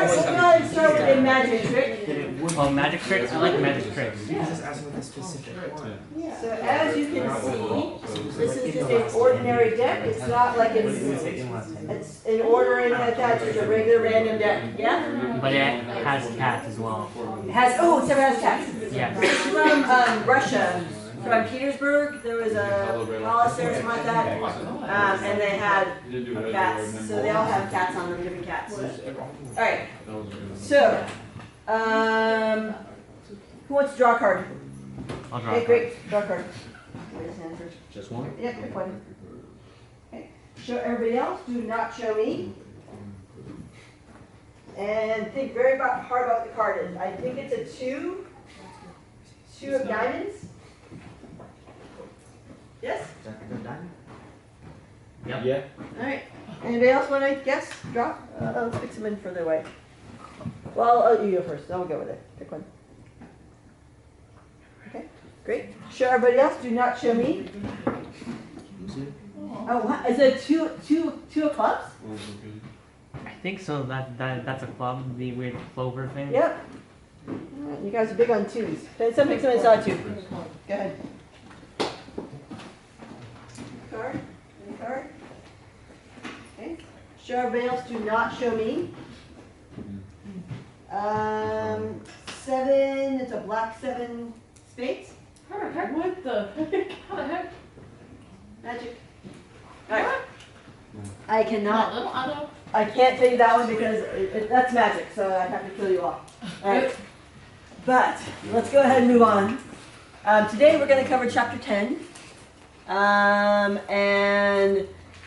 and start with a magic trick. Oh, magic tricks? I like magic tricks. So as you can see, this is just an ordinary deck. It's not like it's in order or anything like that. It's just a regular random deck. Yeah? But it has cats as well. It has, oh, except it has cats. Yes. It's from Russia. From Petersburg, there was a palace there, something like that, and they had cats, so they all have cats on them, different cats. Alright, so, who wants to draw a card? I'll draw. Okay, great, draw a card. Just one? Yep, pick one. Okay. Show everybody else, do not show me. And think very hard about what the card is. I think it's a two of diamonds. Yes? Yep. Yeah. Alright. Anybody else want to guess? Draw? Let's fix them in further away. Well, you go first. Then we'll go with it. Pick one. Okay. Great. Show everybody else. Do not show me. Oh, what? Is it two of clubs? I think so. That's a club, the weird clover thing. Yep. Alright, you guys are big on twos. Somebody saw two. Go ahead. Card? Any card? Okay. Show everybody else. Do not show me. 7. It's a black 7 spades. What the heck? How the heck? Magic. Alright. I cannot. Little Otto. I can't tell you that one because that's magic, so I have to kill you all. Alright. But let's go ahead and move on. Today we're going to cover chapter 10. And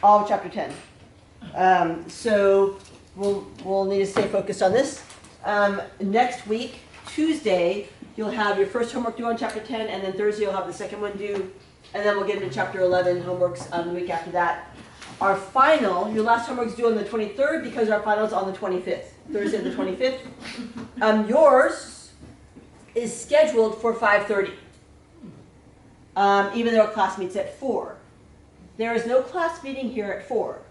all of chapter 10. So we'll need to stay focused on this. Next week, Tuesday, you'll have your first homework due on chapter 10, and then Thursday you'll have the second one due, and then we'll get into chapter 11 homeworks the week after that. Our final, your last homework is due on the 23rd because our final is on the 25th, Thursday the 25th. Yours is scheduled for 5:30. Even though our class meets at 4. There is no class meeting here at 4.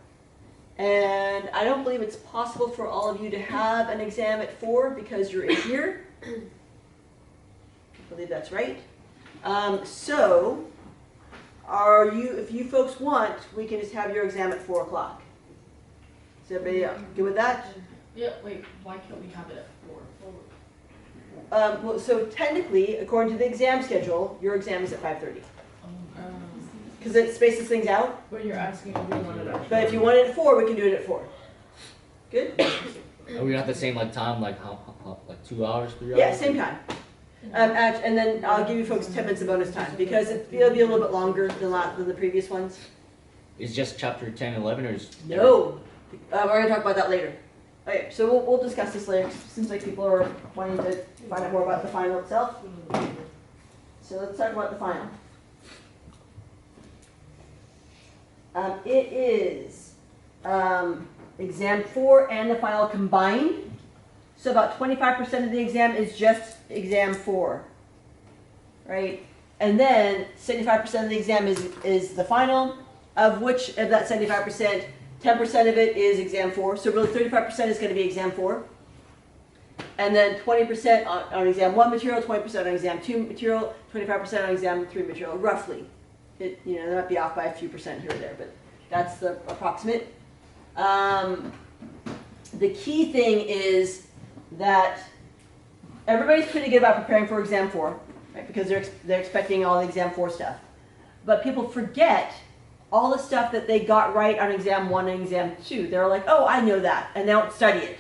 And I don't believe it's possible for all of you to have an exam at 4 because you're in here. I believe that's right. So, if you folks want, we can just have your exam at 4 o'clock. Is everybody good with that? Yeah, wait, why can't we have it at 4? Well, so technically, according to the exam schedule, your exam is at 5:30. Because it spaces things out. But you're asking if we want it at 4. But if you want it at 4, we can do it at 4. Good? Are we at the same time, like 2 hours, 3 hours? Yeah, same time. And then I'll give you folks 10 minutes of bonus time because it'll be a little bit longer than the previous ones. It's just chapter 10 and 11 or is... No. We're going to talk about that later. Okay, so we'll discuss this later. Seems like people are wanting to find out more about the final itself. So let's talk about the final. It is exam 4 and the final combined. So about 25% of the exam is just exam 4, right? And then 75% of the exam is the final, of which of that 75%, 10% of it is exam 4. So really 35% is going to be exam 4. And then 20% on exam 1 material, 20% on exam 2 material, 25% on exam 3 material, roughly. It, they might be off by a few percent here or there, but that's the approximate. The key thing is that everybody's pretty good about preparing for exam 4, right? Because they're expecting all the exam 4 stuff. But people forget all the stuff that they got right on exam 1 and exam 2. They're like, oh, I know that, and they don't study it.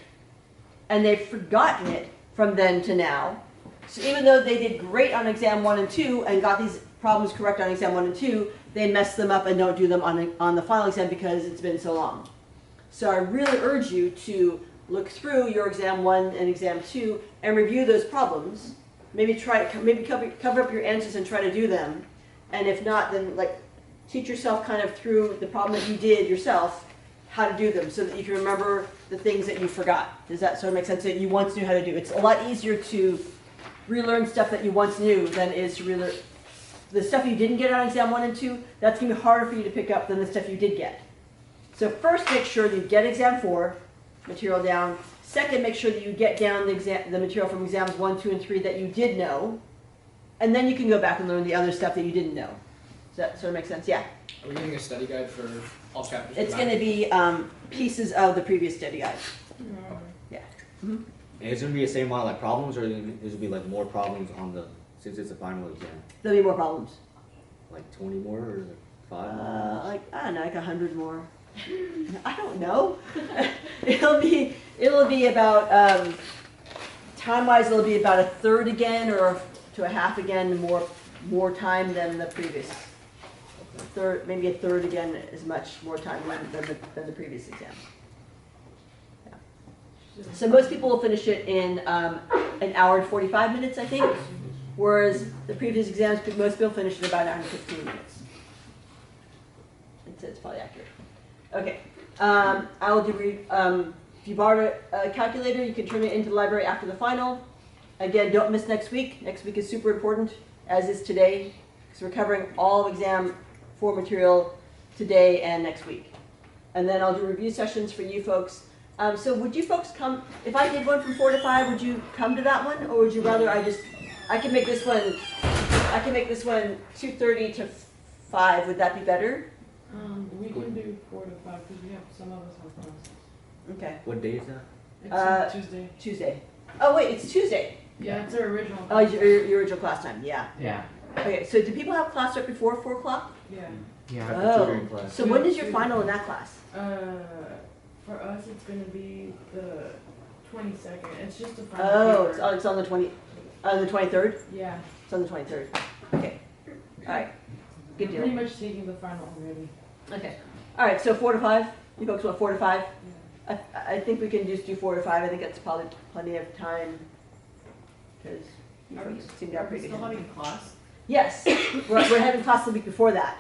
And they've forgotten it from then to now. So even though they did great on exam 1 and 2 and got these problems correct on exam 1 and 2, they mess them up and don't do them on the final exam because it's been so long. So I really urge you to look through your exam 1 and exam 2 and review those problems. Maybe cover up your answers and try to do them. And if not, then teach yourself kind of through the problem that you did yourself how to do them so that you can remember the things that you forgot. Does that sort of make sense? That you once knew how to do. It's a lot easier to relearn stuff that you once knew than it is to relearn the stuff you didn't get on exam 1 and 2. That's going to be harder for you to pick up than the stuff you did get. So first make sure you get exam 4 material down. Second, make sure that you get down the material from exams 1, 2, and 3 that you did know. And then you can go back and learn the other stuff that you didn't know. Does that sort of make sense? Yeah. Are we getting a study guide for all chapters? It's going to be pieces of the previous study guide. Yeah. Mm-hmm. And it's gonna be the same amount of like problems, or is it gonna be like more problems on the, since it's a final exam? There'll be more problems. Like 20 more or like 5 more? Like, I don't know, like 100 more. I don't know. it'll be about, time-wise, it'll be about a third again, or to a half again, more time than the previous. Maybe a third again is much more time than the previous exam. Yeah. So most people will finish it in an hour and 45 minutes, I think, whereas the previous exams, most people finish in about an hour and 15 minutes. It's probably accurate. Okay. I will do. If you borrowed a calculator, you can turn it into the library after the final. Again, don't miss next week. Next week is super important, as is today, because we're covering all of exam 4 material today and next week. And then I'll do review sessions for you folks. So would you folks come, if I did one from 4 to 5, would you come to that one? Or would you rather I can make this one 2:30 to 5. Would that be better? We can do 4 to 5 because we have some of us have classes. Okay. What day is that? It's Tuesday. Tuesday. Oh wait, it's Tuesday. Yeah, it's our original. Oh, your original class time, yeah. Yeah. Okay, so do people have class right before 4 o'clock? Yeah. Yeah. After Oh. tutoring class. So when is your final in that class? For us, it's gonna be the 22nd. It's just a final Oh, paper. it's on the 23rd? Yeah. It's on the 23rd. Okay. All right. Good We're deal. pretty much taking the final already. Okay. All right, so 4 to 5? You folks want 4 to 5? Yeah. I think we can just do 4 to 5. I think that's probably plenty of time because you Are we, folks seem to have are we pretty still good. having class? Yes, we're having class the week before that.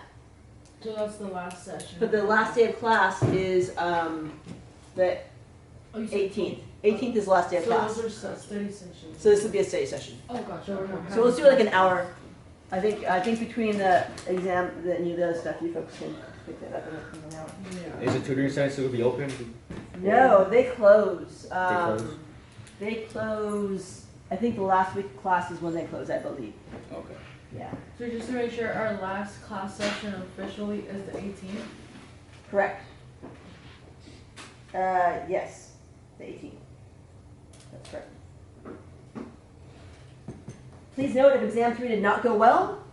So that's the last session. But the last day of class is the Oh, you said 18th. 18th is the last day of So class. those are study sessions. So this will be a study session. Oh, gotcha. So, So let's do like an hour. I think between the exam and the other stuff, you folks can pick that up in an hour. Yeah. Is the tutoring center still gonna be open? No, they close. close? They close. I think the last week of class is when they close, I believe. Okay. Yeah. So just to make sure, our last class session officially is the 18th? Correct. Yes, the 18th. That's correct. Please note if exam 3 did not go well,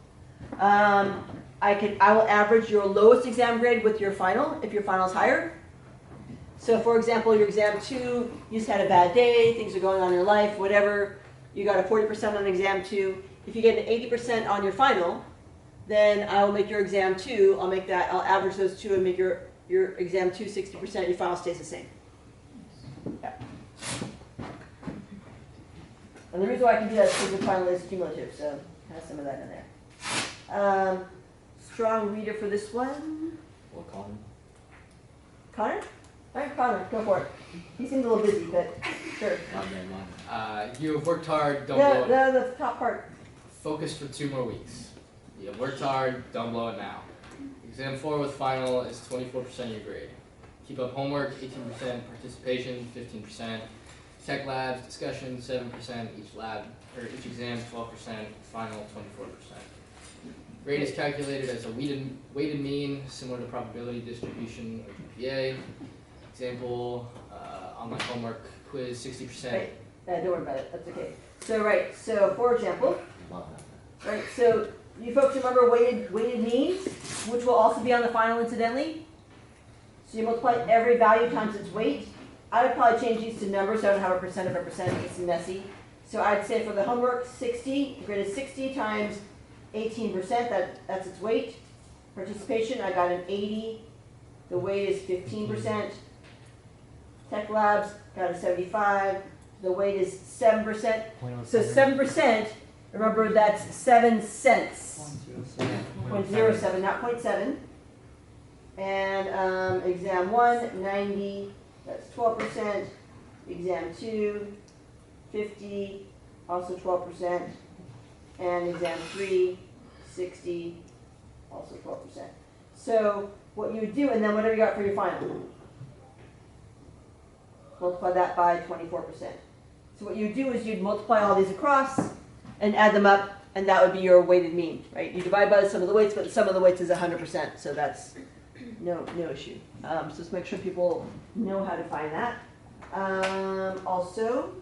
I will average your lowest exam grade with your final if your final is higher. So for example, your exam 2, you just had a bad day, things are going on in your life, whatever, you got a 40% on exam 2. If you get an 80% on your final, then I will make your exam 2, I'll average those two and make your exam 2 60%, your final stays the same. Yeah. And the reason why I can do that is because the final is cumulative, so have some of that in there. Strong reader for this one. What column? Connor? All right, Connor, go for it. He seems a little busy, but sure. Not very much. You have worked hard, don't blow it. The top part. Focus for 2 more weeks. You have worked hard, don't blow it now. Exam 4 with final is 24% of your grade. Keep up homework, 18%, participation, 15%, tech labs, discussion, 7%, each lab, or each exam, 12%, final, 24%. Grade is calculated as a weighted mean, similar to probability distribution or GPA. Example, online homework quiz, 60%. Right. Don't worry about it. That's okay. So for example, right, so you folks remember weighted means, which will also be on the final incidentally. So you multiply every value times its weight. I would probably change these to numbers so I don't have a percent of a percent. It's messy. So I'd say for the homework, 60, the grade is 60 times 18%, that's its weight. Participation, I got an 80. The weight is 15%. Tech labs, got a 75. The weight is 7%. So 7%, remember that's 7 cents. 0.07, not 0.7. And exam 1, 90, that's 12%. Exam 2, 50, also 12%. And exam 3, 60, also 12%. So what you would do, and then whatever you got for your final. multiply that by 24%. So what you do is you'd multiply all these across and add them up, and that would be your weighted mean, right? You divide by the sum of the weights, but the sum of the weights is 100%, so that's no issue. So just make sure people know how to find that. Also,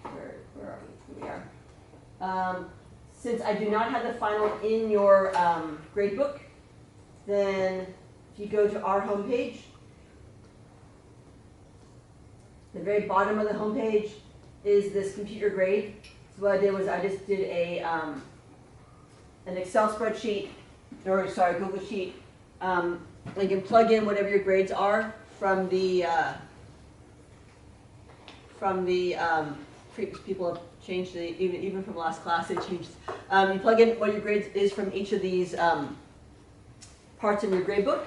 where are we? Here we are. Since I do not have the final in your grade book, then if you go to our homepage, the very bottom of the homepage is this computer grade. So what I did was I just did an Excel spreadsheet, or sorry, Google Sheet. You can plug in whatever your grades are from the previous people have changed the, even from last class they changed. You plug in what your grades is from each of these parts in your grade book,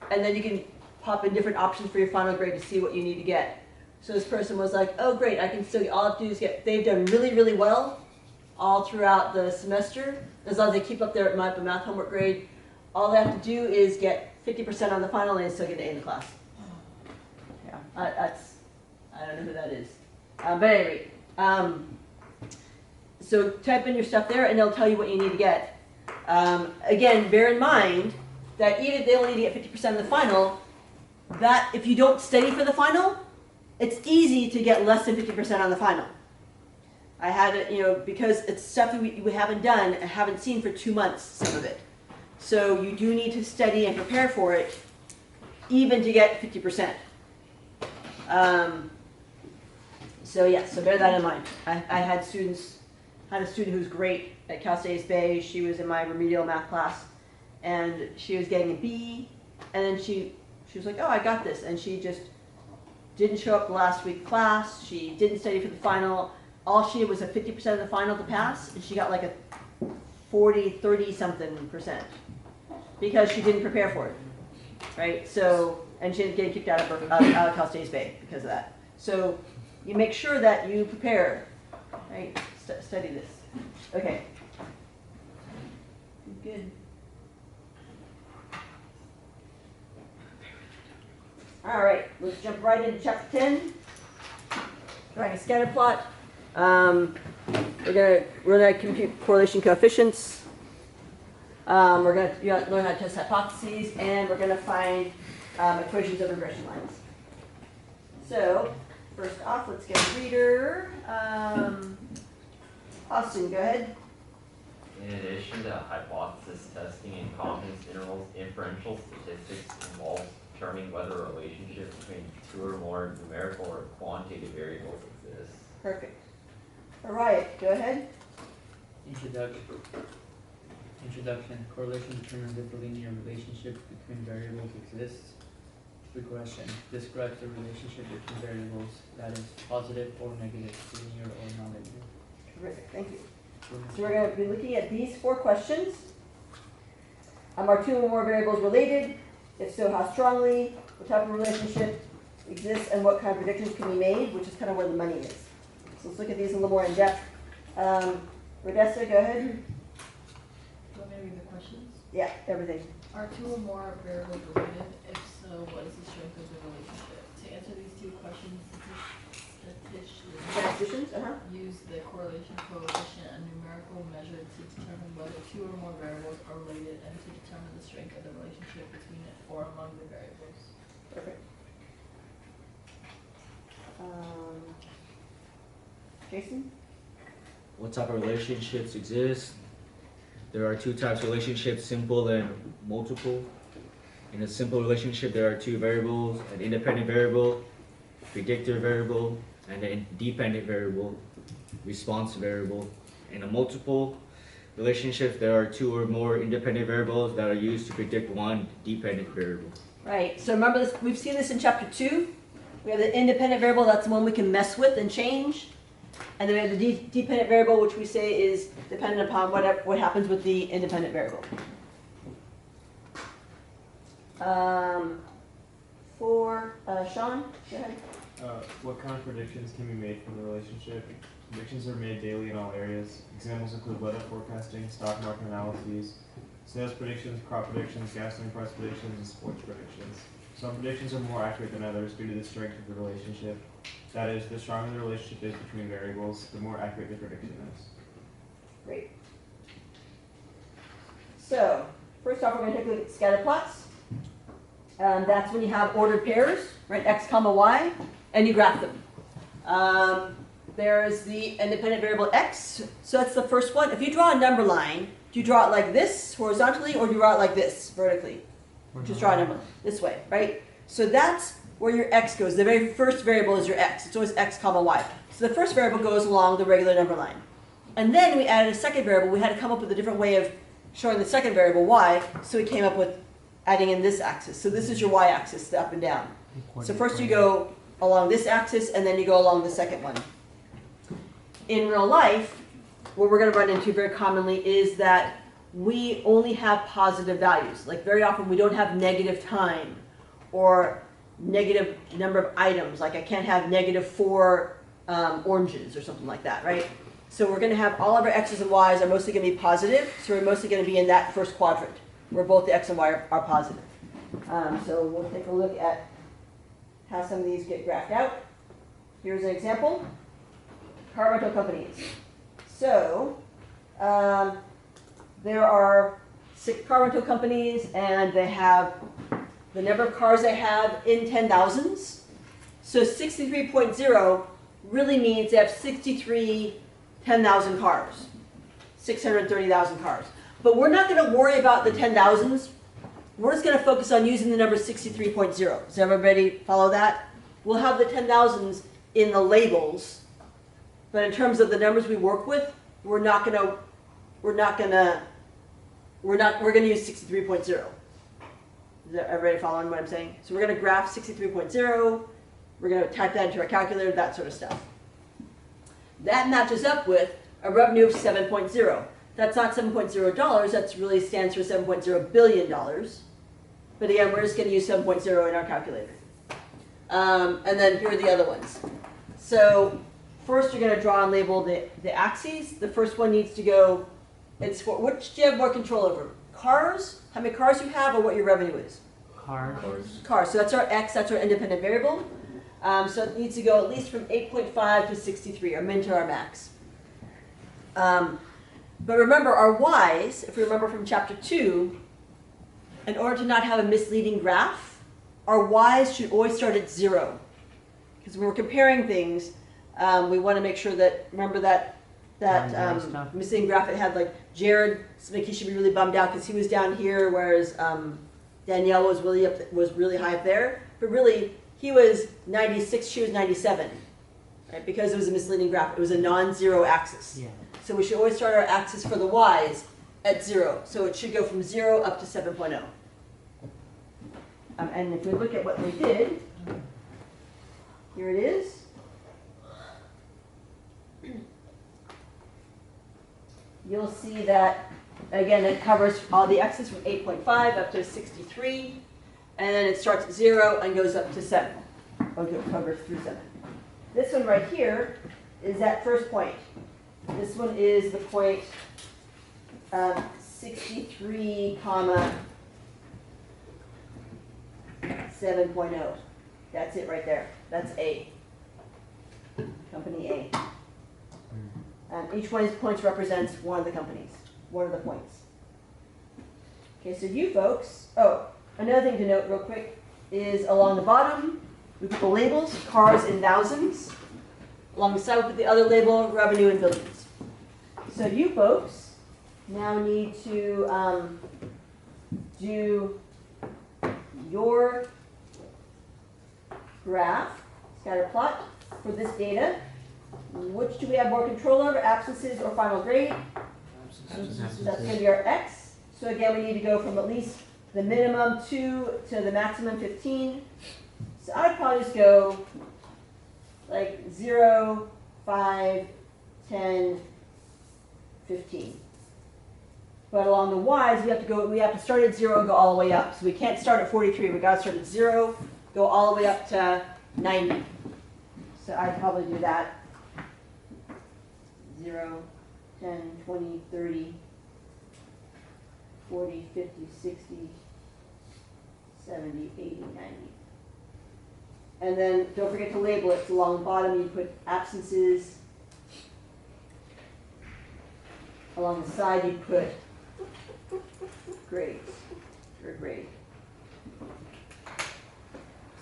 and then you can pop in different options for your final grade to see what you need to get. So this person was like, oh great, I can still get, all I have to do is get, they've done really, really well all throughout the semester. As long as they keep up their math homework grade, all they have to do is get 50% on the final and they still get an A in the class. Yeah, I don't know who that is. But anyway, so type in your stuff there and they'll tell you what you need to get. Again, bear in mind that even if they only need to get 50% of the final, that if you don't study for the final, it's easy to get less than 50% on the final. I had it, because it's stuff we haven't done and haven't seen for 2 months, some of it. So you do need to study and prepare for it, even to get 50%. So yeah, so bear that in mind. I had a student who's great at Cal State East Bay. She was in my remedial math class, and she was getting a B, and then she was like, oh, I got this, and she just didn't show up last week class. She didn't study for the final. All she did was a 50% of the final to pass, and she got like a 30-something% because she didn't prepare for it, right? So, and she ended up getting kicked out of Cal State East Bay because of that. So you make sure that you prepare, right? Study this. Okay. Good. All right, let's jump right into chapter 10. Writing a scatter plot. We're gonna compute correlation coefficients. We're gonna learn how to test hypotheses, and we're gonna find equations of regression lines. So first off, let's get a reader. Austin, go ahead. In addition to hypothesis testing and confidence intervals, inferential statistics involves determining whether a relationship between two or more numerical or quantitative variables exists. Perfect. All right, go ahead. Introduction. Correlation determines if a linear relationship between variables exists. Regression describes the relationship between variables that is positive or negative, linear or nonlinear. Terrific, thank you. So we're going to be looking at these 4 questions. Are 2 or more variables related? If so, how strongly? What type of relationship exists and what kind of predictions can be made, which is kind of where the money is. So let's look at these a little more in depth. Rodessa, go ahead. What may be the questions? Yeah, everything. Are 2 or more variables related? If so, what is the strength of the relationship? To answer these 2 questions, Statisticians, use the correlation coefficient, a numerical measure to determine whether 2 or more variables are related and to determine the strength of the relationship between it or among the variables. Perfect. Jason? What type of relationships exist? There are 2 types of relationships, simple and multiple. In a simple relationship, there are 2 variables, an independent variable, predictor variable, and a dependent variable, response variable. In a multiple relationship, there are 2 or more independent variables that are used to predict one dependent variable. Right, so remember this, we've seen this in chapter 2. We have the independent variable, that's the one we can mess with and change. And then we have the dependent variable, which we say is dependent upon what happens with the independent variable. Sean, go ahead. What kind of predictions can be made from the relationship? Predictions are made daily in all areas. Examples include weather forecasting, stock market analyses, sales predictions, crop predictions, gasoline price predictions, and sports predictions. Some predictions are more accurate than others due to the strength of the relationship. That is, the stronger the relationship is between variables, the more accurate the prediction is. Great. So, first off, we're going to take a look at scatter plots. That's when you have ordered pairs, right, x comma y, and you graph them. There's the independent variable x, so that's the first one. If you draw a number line, do you draw it like this, horizontally, or do you draw it like this, vertically? Just draw a number this way, right? So that's where your x goes. The very first variable is your x. It's always x comma y. So the first variable goes along the regular number line. And then we added a second variable. We had to come up with a different way of showing the second variable y, so we came up with adding in this axis. So this is your y-axis, the up and down. So first you go along this axis, and then you go along the second one. In real life, what we're going to run into very commonly is that we only have positive values. Like very often we don't have negative time or negative number of items. Like I can't have -4 oranges or something like that, right? So we're going to have all of our x's and y's are mostly going to be positive. So we're mostly going to be in that first quadrant where both the x and y are positive. So we'll take a look at how some of these get graphed out. Here's an example. Car rental companies. So there are 6 car rental companies, and they have the number of cars they have in 10,000s. So 63.0 really means they have 63 10,000 cars, 630,000 cars. But we're not going to worry about the 10,000s. We're just going to focus on using the number 63.0. Does everybody follow that? We'll have the 10,000s in the labels, but in terms of the numbers we work with, we're going to use 63.0. Is everybody following what I'm saying? So we're going to graph 63.0. We're going to type that into our calculator, that sort of stuff. That matches up with a revenue of 7.0. That's not $7.0. That really stands for $7.0 billion. But again, we're just going to use 7.0 in our calculator. And then here are the other ones. So first you're going to draw and label the axes. The first one needs to go, it's for, which do you have more control over? Cars? How many cars you have, or what your revenue is? Cars. Cars. So that's our x, that's our independent variable. So it needs to go at least from 8.5 to 63, our min to our max. But remember, our y's, if we remember from chapter 2, in order to not have a misleading graph, our y's should always start at 0. Because when we're comparing things, we want to make sure that, remember that misleading graph it had like Jared, he should be really bummed out because he was down here, whereas Danielle was really high up there. But really, he was 96, she was 97, right? Because it was a misleading graph. It was a non-zero axis. Yeah. So we should always start our axis for the y's at 0. So it should go from 0 up to 7.0. And if we look at what they did, here it is. You'll see that, again, it covers all the x's from 8.5 up to 63. And then it starts at 0 and goes up to 7. Okay, covers through 7. This one right here is that first point. This one is the point 63, 7.0. That's it right there. That's A. Company A. Each one of these points represents one of the companies, one of the points. Okay, so you folks, another thing to note real quick is along the bottom, we put the labels, cars in thousands. Along the side, we put the other label, revenue in billions. So you folks now need to do your graph, scatter plot for this data. Which do we have more control over, absences or final grade? That's going to be our x. So again, we need to go from at least the minimum 2 to the maximum 15. So I'd probably just go like 0, 5, 10, 15. But along the y's, we have to start at 0 and go all the way up. So we can't start at 43. We got to start at 0, go all the way up to 90. So I'd probably do that. 0, 10, 20, 30, 40, 50, 60, 70, 80, 90. And then don't forget to label it. So along the bottom you put absences. Along the side you put grades, or grade.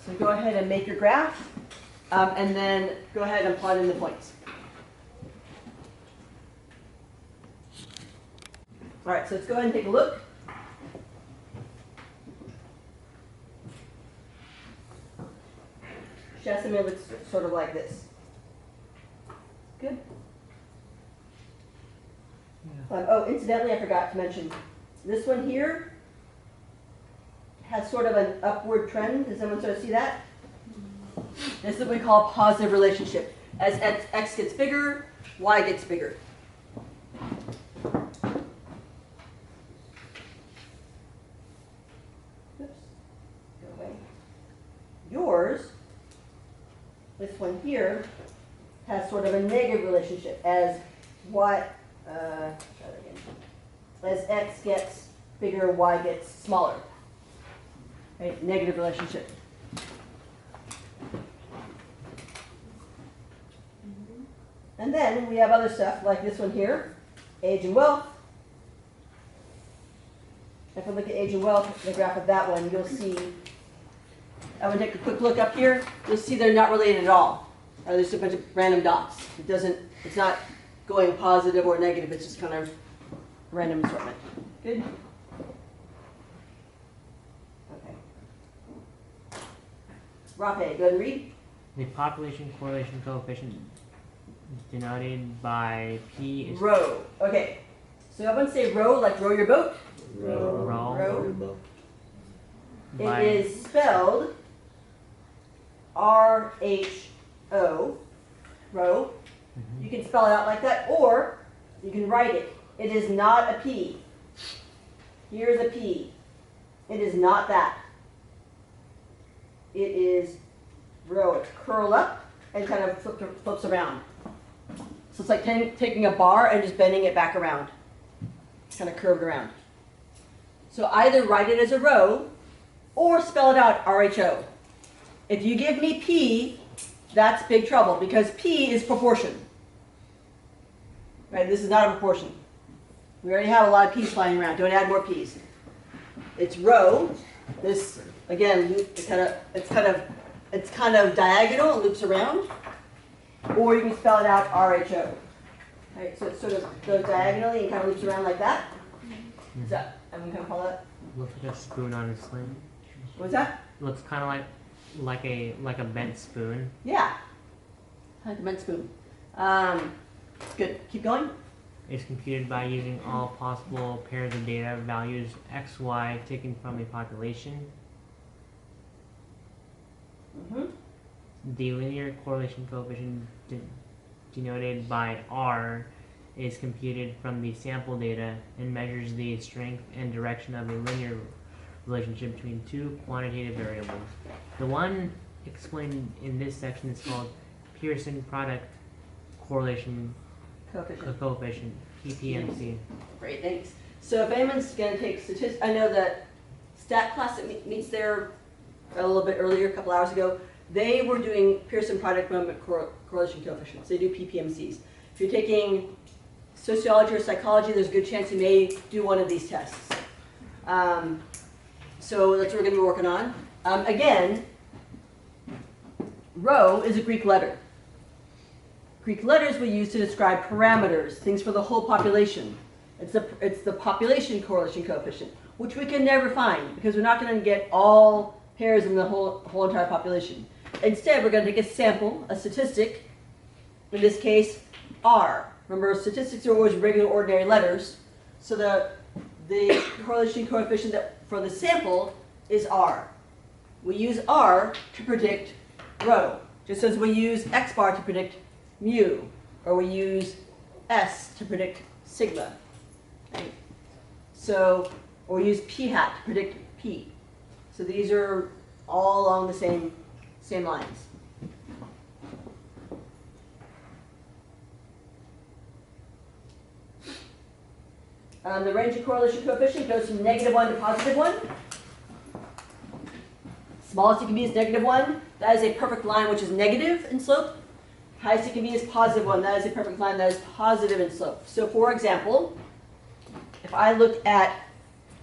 So go ahead and make your graph, and then go ahead and plot in the points. All right, so let's go ahead and take a look. Chesimir looks sort of like this. Good. Oh, incidentally, I forgot to mention, this one here has sort of an upward trend. Does someone sort of see that? This is what we call a positive relationship. As x gets bigger, y gets bigger. Oops. Go away. Yours, this one here, has sort of a negative relationship as y, as x gets bigger, y gets smaller. Right? Negative relationship. And then we have other stuff like this one here, age and wealth. If we look at age and wealth, the graph of that one, you'll see, I'm going to take a quick look up here. You'll see they're not related at all. There's a bunch of random dots. It's not going positive or negative, it's just kind of random assortment. Good? Okay. Rafe, go ahead and read. The population correlation coefficient denoted by P is Row. Okay. So I want to say row, like row your boat. Row. It is spelled R-H-O, row. You can spell it out like that, or you can write it. It is not a P. Here's a P. It is not that. It is row. It's curl up and kind of flips around. So it's like taking a bar and just bending it back around. Kind of curved around. So either write it as a row or spell it out R-H-O. If you give me P, that's big trouble because P is proportion. Right? This is not a proportion. We already have a lot of P's flying around. Don't add more P's. It's row. This again, it's kind of diagonal. It loops around. Or you can spell it out R-H-O. Right? So it sort of goes diagonally and kind of loops around like that. Is that? I'm going to call that. looks like a spoon on a sling. What's that? Looks kind of like a bent spoon. Yeah. Like a bent spoon. Good. Keep going. Is computed by using all possible pairs of data values x, y taken from a population. The linear correlation coefficient denoted by R is computed from the sample data and measures the strength and direction of a linear relationship between two quantitative variables. The one explained in this section is called Pearson product correlation coefficient, PPMC. Great, thanks. So if anyone's going to take statistics, I know that stat class that meets there a little bit earlier, a couple hours ago, they were doing Pearson product moment correlation coefficients. They do PPMCs. If you're taking sociology or psychology, there's a good chance you may do one of these tests. So that's what we're going to be working on. Again, rho is a Greek letter. Greek letters we use to describe parameters, things for the whole population. It's the population correlation coefficient, which we can never find because we're not going to get all pairs in the whole entire population. Instead, we're going to take a sample, a statistic, in this case, R. Remember, statistics are always regular ordinary letters, so the correlation coefficient for the sample is R. We use R to predict rho, just as we use X bar to predict mu, or we use S to predict sigma. Right? So, or we use P hat to predict P. So these are all along the same lines. The range of correlation coefficient goes from -1 to +1. Smallest it can be is -1. That is a perfect line which is negative in slope. Highest it can be is +1. That is a perfect line that is positive in slope. So for example, if I look at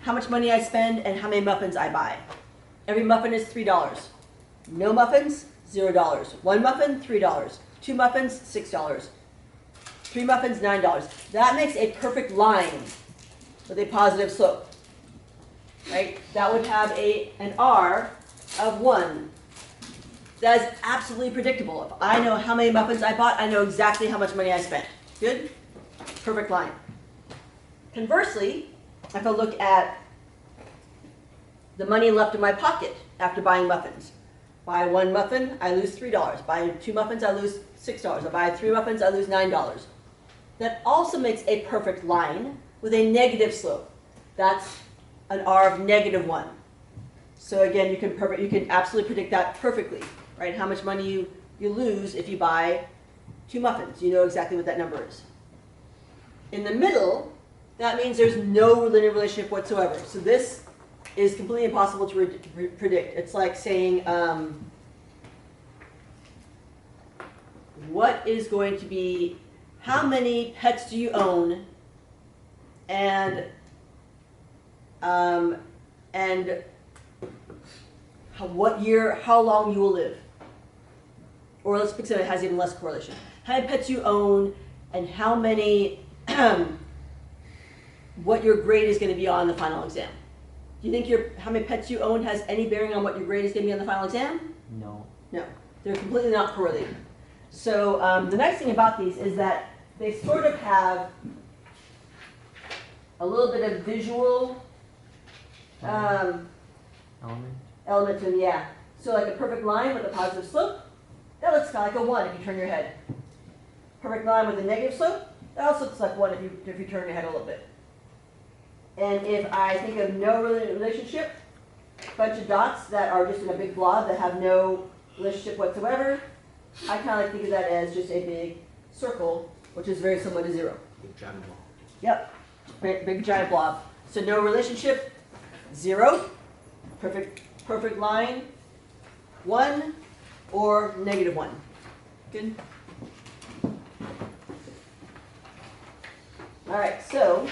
how much money I spend and how many muffins I buy. Every muffin is $3. No muffins, $0. 1 muffin, $3. 2 muffins, $6. 3 muffins, $9. That makes a perfect line with a positive slope. Right? That would have an R of 1. That is absolutely predictable. If I know how many muffins I bought, I know exactly how much money I spent. Good? Perfect line. Conversely, if I look at the money left in my pocket after buying muffins. Buy 1 muffin, I lose $3. Buy 2 muffins, I lose $6. I buy 3 muffins, I lose $9. That also makes a perfect line with a negative slope. That's an R of -1. So again, you can absolutely predict that perfectly, right? How much money you lose if you buy 2 muffins. You know exactly what that number is. In the middle, that means there's no linear relationship whatsoever. So this is completely impossible to predict. It's like saying, what is going to be, how many pets do you own, and what year, how long you will live. Or let's pick something that has even less correlation. How many pets you own, and how many, what your grade is going to be on the final exam. Do you think how many pets you own has any bearing on what your grade is going to be on the final exam? No. No, they're completely not correlated. So the nice thing about these is that they sort of have a little bit of visual Element. element to them, yeah. So like a perfect line with a positive slope, that looks kind of like a 1 if you turn your head. Perfect line with a negative slope, that also looks like 1 if you turn your head a little bit. And if I think of no relationship, a bunch of dots that are just in a big blob that have no relationship whatsoever, I kind of like think of that as just a big circle, which is very similar to 0. Big giant ball. Yep, big giant blob. So no relationship, 0, perfect line, 1, or -1. Good? All right, so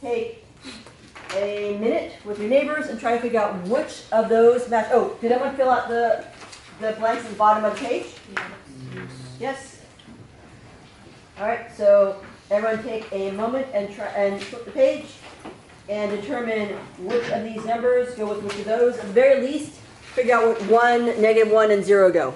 take a minute with your neighbors and try to figure out which of those match. Oh, did everyone fill out the blanks at the bottom of the page? Yes? All right, so everyone take a moment and try and flip the page and determine which of these numbers go with which of those. At the very least, figure out what 1, -1, and 0 go.